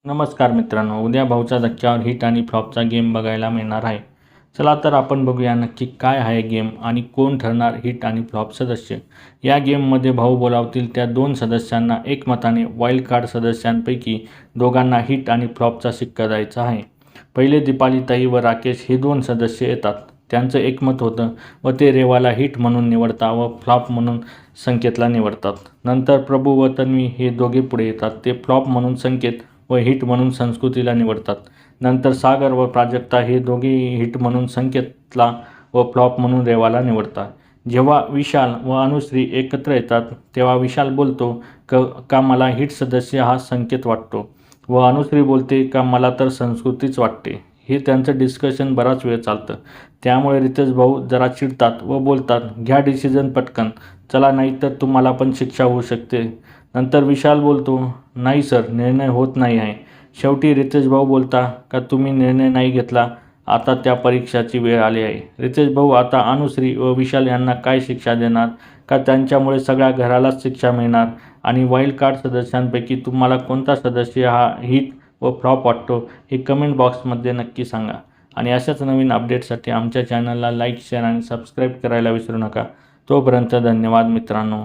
नमस्कार मित्रांनो, उद्या भाऊच्या धक्क्यावर हिट आणि फ्लॉपचा गेम बघायला मिळणार आहे. चला तर आपण बघूया नक्की काय आहे गेम आणि कोण ठरणार हिट आणि फ्लॉप सदस्य. या गेममध्ये भाऊ बोलावतील त्या 2 सदस्यांना एकमताने वाईल्ड कार्ड सदस्यांपैकी दोघांना हिट आणि फ्लॉपचा शिक्का द्यायचा आहे. पहिले दीपालीताई व राकेश हे 2 सदस्य येतात. त्यांचं एकमत होतं व ते रेवाला हिट म्हणून निवडतात व फ्लॉप म्हणून संकेतला निवडतात. नंतर प्रभू व तन्वी हे दोघे पुढे येतात. ते फ्लॉप म्हणून संकेत व हिट म्हणून संस्कृतीला निवडतात. नंतर सागर व प्राजक्ता हे दोघेही हिट म्हणून संकेतला व फ्लॉप म्हणून रेवाला निवडतात. जेव्हा विशाल व अनुश्री एकत्र येतात तेव्हा विशाल बोलतो का मला हिट सदस्य हा संकेत वाटतो व अनुश्री बोलते का मला तर संस्कृतीच वाटते. हे त्यांचं डिस्कशन बराच वेळ चालतं. त्यामुळे रितेश भाऊ जरा चिडतात व बोलतात, घ्या डिसिजन पटकन, चला नाही तर तुम्हाला पण शिक्षा होऊ शकते. नंतर विशाल बोलतो, नाही सर, निर्णय होत नाही आहे. शेवटी रितेश भाऊ बोलता का तुम्ही निर्णय नाही घेतला, आता त्या परीक्षाची वेळ आली आहे. रितेश भाऊ आता अनुश्री व विशाल यांना काय शिक्षा देणार, का त्यांच्यामुळे सगळ्या घरालाच शिक्षा मिळणार, आणि वाईल्ड कार्ड सदस्यांपैकी तुम्हाला कोणता सदस्य हा हिट व फ्लॉप वाटतो हे कमेंट बॉक्समध्ये नक्की सांगा. आणि अशाच नवीन अपडेटसाठी आमच्या चॅनलला लाईक, शेअर आणि सबस्क्राईब करायला विसरू नका. तोपर्यंत धन्यवाद मित्रांनो.